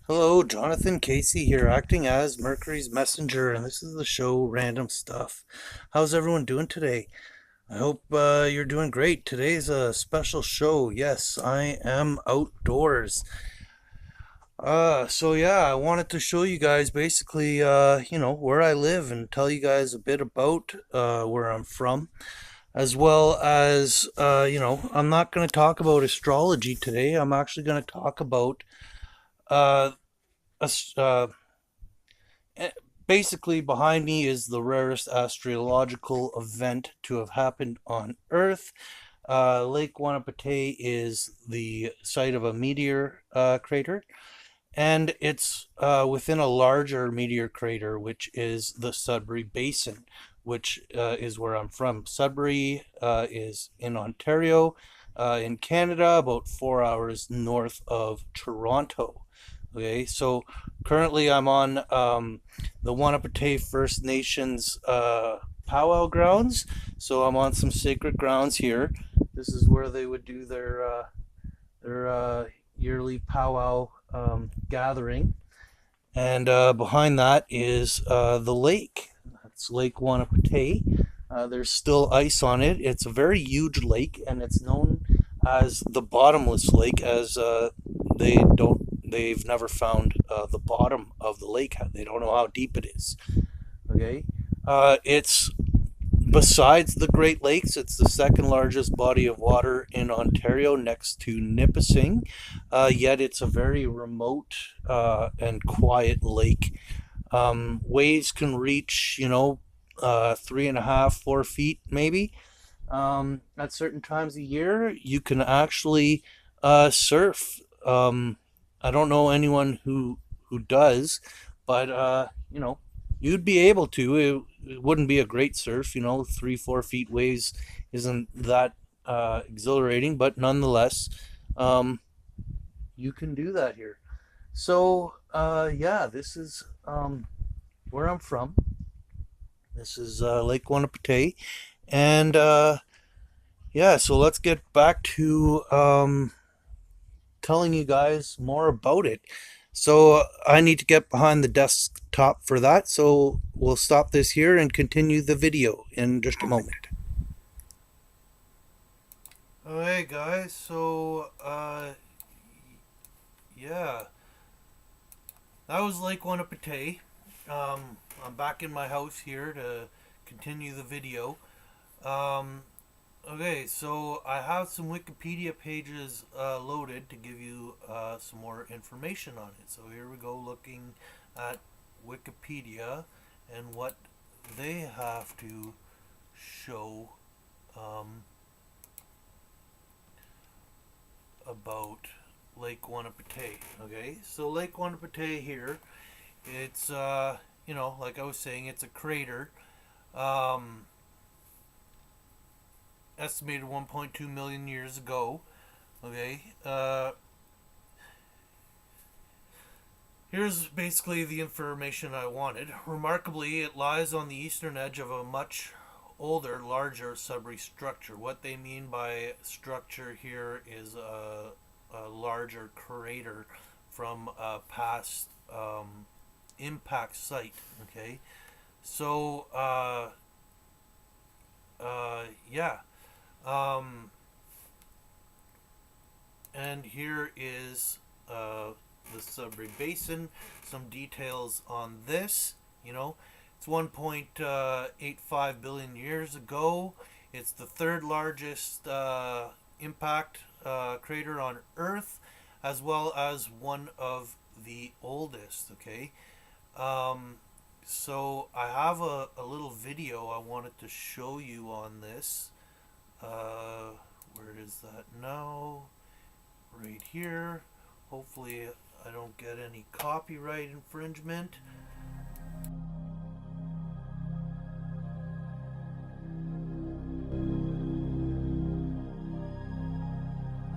Hello, Jonathan Casey here, acting as Mercury's messenger, and this is the show Random Stuff. How's everyone doing today? I hope you're doing great. Today's a special show. Yes, I am outdoors. So yeah, I wanted to show you guys basically, where I live and tell you guys a bit about where I'm from, as well as, I'm not going to talk about astrology today. I'm actually going to talk about uh, ast- uh, eh, basically behind me is the rarest astrological event to have happened on Earth. Lake Wanapitei is the site of a meteor crater, and it's within a larger meteor crater, which is the Sudbury Basin, which is where I'm from. Sudbury is in Ontario, in Canada, about 4 hours north of Toronto. Okay, so currently I'm on the Wanapitei First Nations powwow grounds. So I'm on some sacred grounds here. This is where they would do their yearly powwow gathering, and behind that is the lake. That's Lake Wanapitei. There's still ice on it. It's a very huge lake, and it's known as the bottomless lake, as they've never found the bottom of the lake. They don't know how deep it is. Okay, it's besides the Great Lakes, it's the second largest body of water in Ontario next to Nipissing, yet it's a very remote and quiet lake. Waves can reach, 3.5, 4 feet maybe. At certain times of year, you can actually surf. I don't know anyone who does, but you'd be able to. It wouldn't be a great surf, 3, 4 feet waves isn't that exhilarating, but nonetheless, um, you can do that here. So, yeah, this is where I'm from. This is Lake Wanapitei, and yeah, so let's get back to telling you guys more about it. So I need to get behind the desktop for that. So we'll stop this here and continue the video in just a moment. Alright guys, so yeah, that was Lake Wanapitei. I'm back in my house here to continue the video. Um, Okay, so I have some Wikipedia pages loaded to give you some more information on it. So here we go, looking at Wikipedia and what they have to show um, about Lake Wanapitei. Okay, so Lake Wanapitei here, it's like I was saying, it's a crater. Um, Estimated 1.2 million years ago. Okay, here's basically the information I wanted. Remarkably, it lies on the eastern edge of a much older, larger Sudbury structure. What they mean by structure here is a larger crater from a past impact site. Okay, so yeah. Um, and here is the Sudbury Basin. Some details on this. It's 1.85 billion years ago. It's the third largest impact crater on Earth, as well as one of the oldest. Okay. Um, so I have a little video I wanted to show you on this. Where is that now? Right here. Hopefully I don't get any copyright infringement.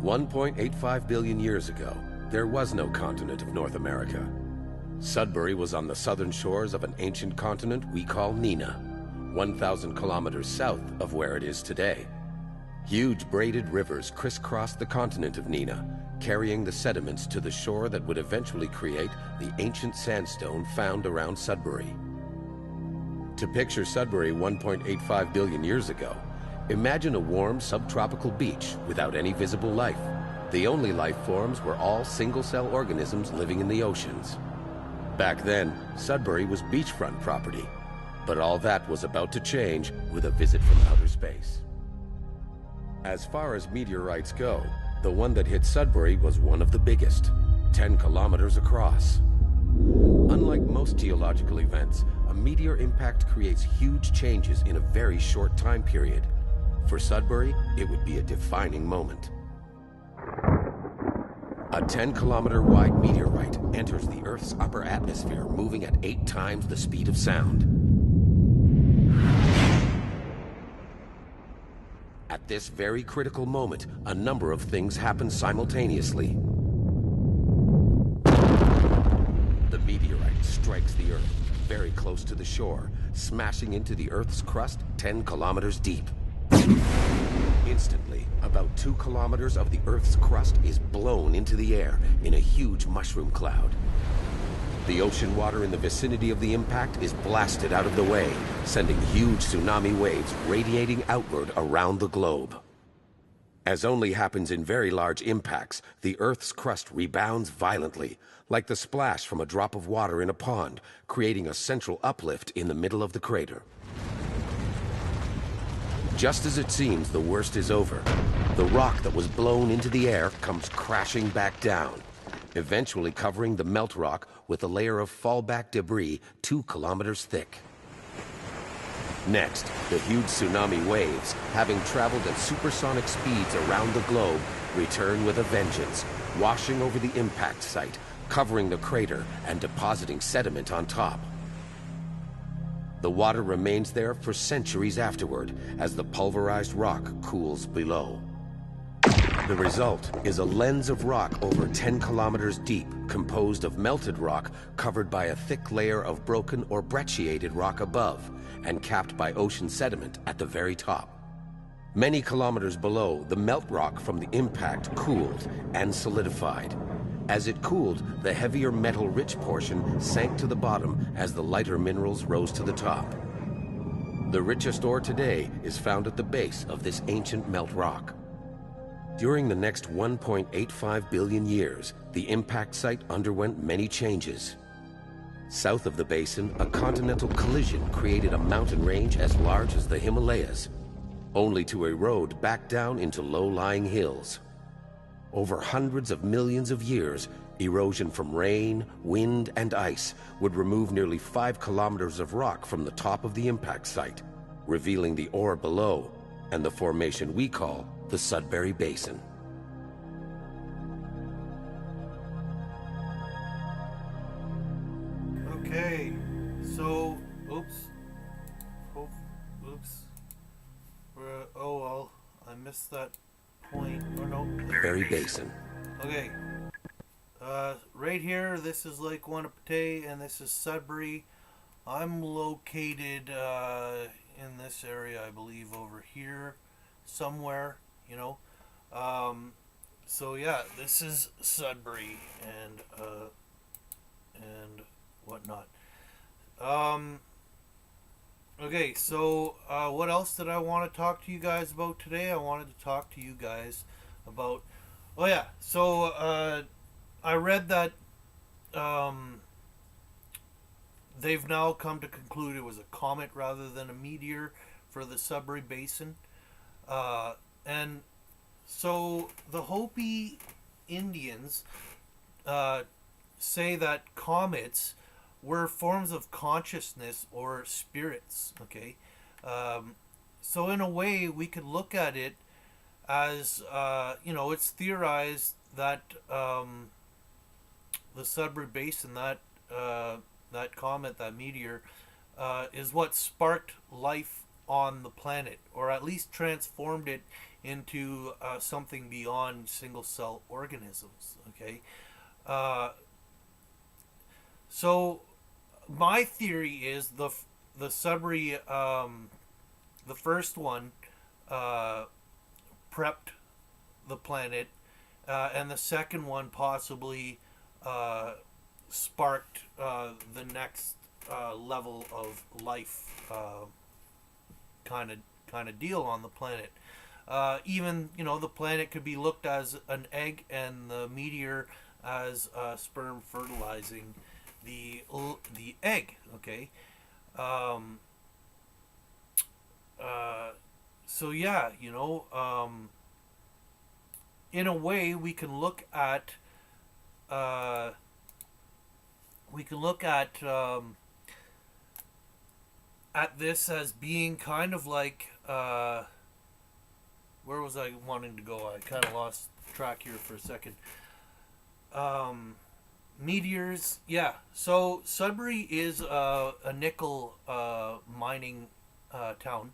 1.85 billion years ago, there was no continent of North America. Sudbury was on the southern shores of an ancient continent we call Nina, 1,000 kilometers south of where it is today. Huge braided rivers crisscrossed the continent of Nina, carrying the sediments to the shore that would eventually create the ancient sandstone found around Sudbury. To picture Sudbury 1.85 billion years ago, imagine a warm subtropical beach without any visible life. The only life forms were all single-cell organisms living in the oceans. Back then, Sudbury was beachfront property, but all that was about to change with a visit from outer space. As far as meteorites go, the one that hit Sudbury was one of the biggest, 10 kilometers across. Unlike most geological events, a meteor impact creates huge changes in a very short time period. For Sudbury, it would be a defining moment. A 10-kilometer wide meteorite enters the Earth's upper atmosphere, moving at 8 times the speed of sound. At this very critical moment, a number of things happen simultaneously. The meteorite strikes the Earth very close to the shore, smashing into the Earth's crust 10 kilometers deep. Instantly, about 2 kilometers of the Earth's crust is blown into the air in a huge mushroom cloud. The ocean water in the vicinity of the impact is blasted out of the way, sending huge tsunami waves radiating outward around the globe. As only happens in very large impacts, the Earth's crust rebounds violently, like the splash from a drop of water in a pond, creating a central uplift in the middle of the crater. Just as it seems the worst is over, the rock that was blown into the air comes crashing back down, eventually covering the melt rock with a layer of fallback debris 2 kilometers thick. Next, the huge tsunami waves, having traveled at supersonic speeds around the globe, return with a vengeance, washing over the impact site, covering the crater and depositing sediment on top. The water remains there for centuries afterward as the pulverized rock cools below. The result is a lens of rock over 10 kilometers deep, composed of melted rock covered by a thick layer of broken or brecciated rock above, and capped by ocean sediment at the very top. Many kilometers below, the melt rock from the impact cooled and solidified. As it cooled, the heavier metal-rich portion sank to the bottom as the lighter minerals rose to the top. The richest ore today is found at the base of this ancient melt rock. During the next 1.85 billion years, the impact site underwent many changes. South of the basin, a continental collision created a mountain range as large as the Himalayas, only to erode back down into low-lying hills. Over hundreds of millions of years, erosion from rain, wind, and ice would remove nearly 5 kilometers of rock from the top of the impact site, revealing the ore below and the formation we call the Sudbury Basin. Okay, so, oops. Oh well, I missed that point. Oh no. Sudbury Basin. Okay. Right here, this is Lake Wanapitei, and this is Sudbury. I'm located in this area, I believe, over here somewhere, you know. So yeah, this is Sudbury and whatnot. Okay, so what else did I want to talk to you guys about today? I wanted to talk to you guys about. Oh yeah, so I read that they've now come to conclude it was a comet rather than a meteor for the Sudbury Basin. And so the Hopi Indians say that comets were forms of consciousness or spirits, okay? So in a way, we could look at it as, it's theorized that the Sudbury Basin, that comet, that meteor, is what sparked life on the planet, or at least transformed it into something beyond single cell organisms. Okay, so my theory is the Sudbury, the first one, prepped the planet, and the second one possibly uh, sparked the next level of life, kind of deal on the planet. Even the planet could be looked as an egg, and the meteor as sperm fertilizing the egg. Okay. Um, uh, so yeah, in a way, uh, we can look at this as being kind of like where was I wanting to go? I kind of lost track here for a second. Um, Meteors, yeah. So Sudbury is a nickel mining town,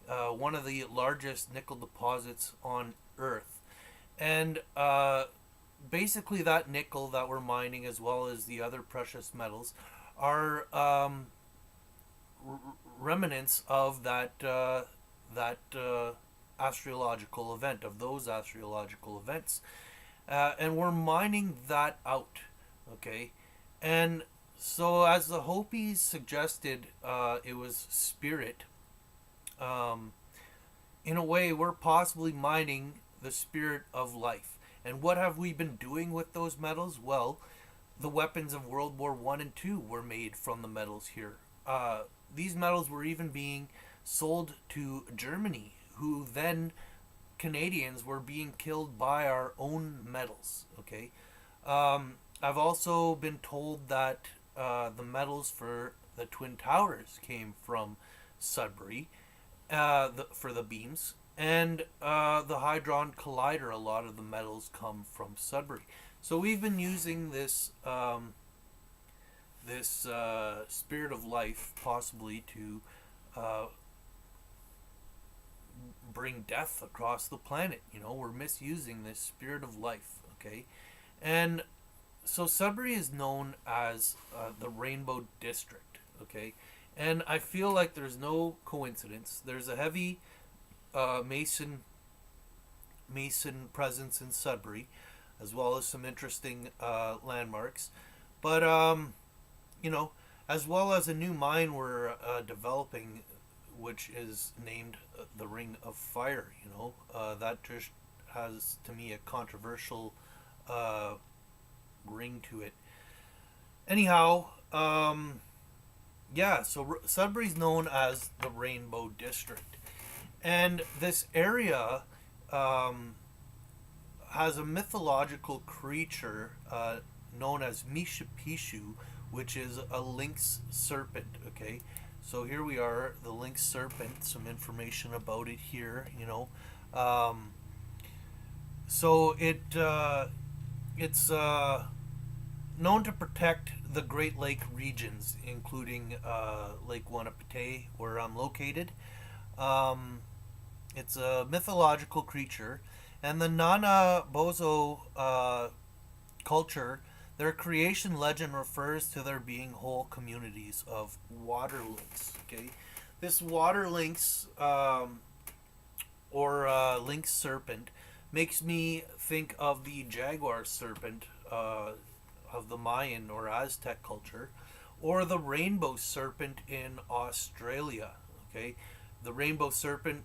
one of the largest nickel deposits on Earth, and basically that nickel that we're mining, as well as the other precious metals, are remnants of that astrological event, of those astrological events, and we're mining that out. Okay, and so as the Hopis suggested, it was spirit. Um, in a way, we're possibly mining the spirit of life. And what have we been doing with those metals? Well, the weapons of World War One and Two were made from the metals here. These metals were even being sold to Germany, who then Canadians were being killed by our own metals. Okay, I've also been told that the metals for the Twin Towers came from Sudbury, for the beams, and the Hadron Collider. A lot of the metals come from Sudbury. So we've been using this spirit of life possibly to uh, bring death across the planet. We're misusing this spirit of life. Okay, and so Sudbury is known as the Rainbow District. Okay, and I feel like there's no coincidence. There's a heavy Mason presence in Sudbury, as well as some interesting landmarks. But you know, as well as a new mine we're developing, which is named the Ring of Fire. That just has to me a controversial uh, ring to it. Anyhow, yeah. So Sudbury's known as the Rainbow District, and this area um, has a mythological creature known as Mishipishu, which is a lynx serpent. Okay, so here we are, the lynx serpent. Some information about it here. Um, so it's known to protect the Great Lake regions, including Lake Wanapitei, where I'm located. Um, it's a mythological creature, and the Nana Bozo culture, their creation legend refers to there being whole communities of water lynx. Okay, this water lynx or lynx serpent makes me think of the jaguar serpent of the Mayan or Aztec culture, or the rainbow serpent in Australia. Okay, the rainbow serpent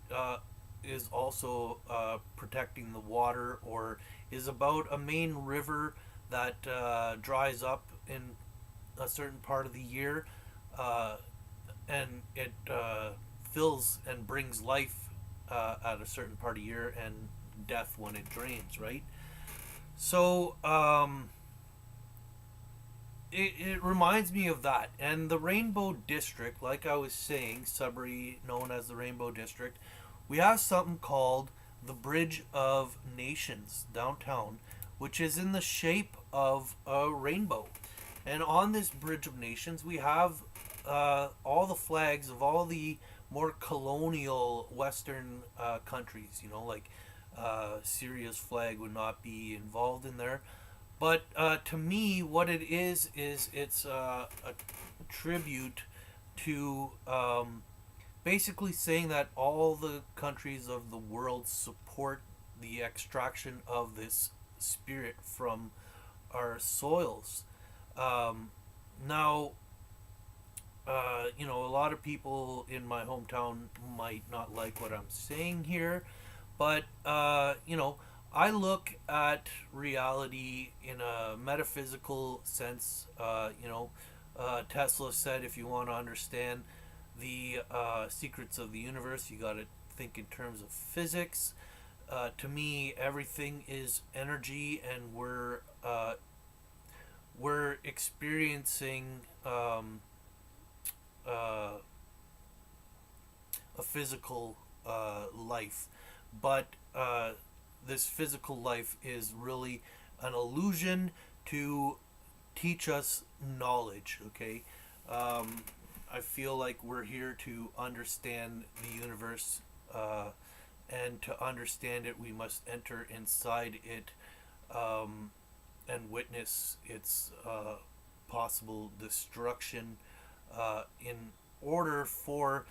is also protecting the water, or is about a main river that dries up in a certain part of the year, uh, and it fills and brings life at a certain part of the year, and death when it drains, right? So it reminds me of that. And the Rainbow District, like I was saying, Sudbury known as the Rainbow District, we have something called the Bridge of Nations downtown, which is in the shape of a rainbow. And on this Bridge of Nations, we have all the flags of all the more colonial Western countries. Like Syria's flag would not be involved in there. But to me, what it is it's a tribute to basically saying that all the countries of the world support the extraction of this spirit from our soils. Now, a lot of people in my hometown might not like what I'm saying here, but I look at reality in a metaphysical sense. Tesla said if you want to understand the secrets of the universe, you got to think in terms of physics. To me, everything is energy, and we're experiencing uh, a physical life, but this physical life is really an illusion to teach us knowledge. Okay, I feel like we're here to understand the universe, and to understand it, we must enter inside it, and witness its possible destruction, in order for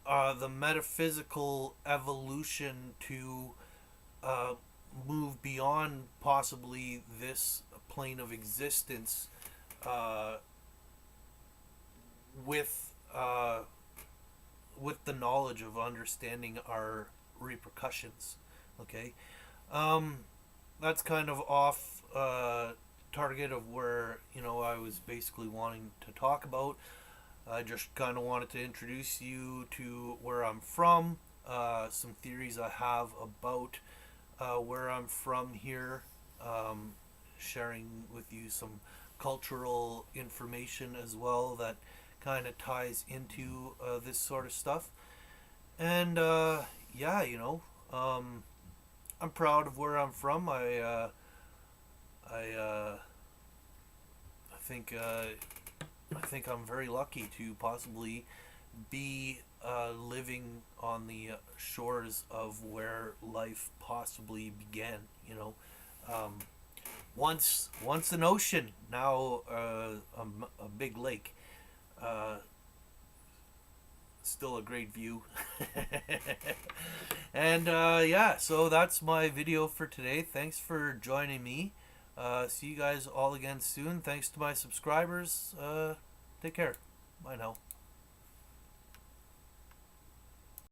the metaphysical evolution to uh, move beyond possibly this plane of existence, uh, with uh, with the knowledge of understanding our repercussions. Okay, um, that's kind of off target of where I was basically wanting to talk about. I just kind of wanted to introduce you to where I'm from, some theories I have about where I'm from here, um, sharing with you some cultural information as well that kind of ties into this sort of stuff. And yeah, I'm proud of where I'm from. I I think I think I'm very lucky to possibly be living on the shores of where life possibly began. Um, once an ocean, now a big lake. Uh, Still a great view. And yeah, so that's my video for today. Thanks for joining me. See you guys all again soon. Thanks to my subscribers. Take care. Bye now.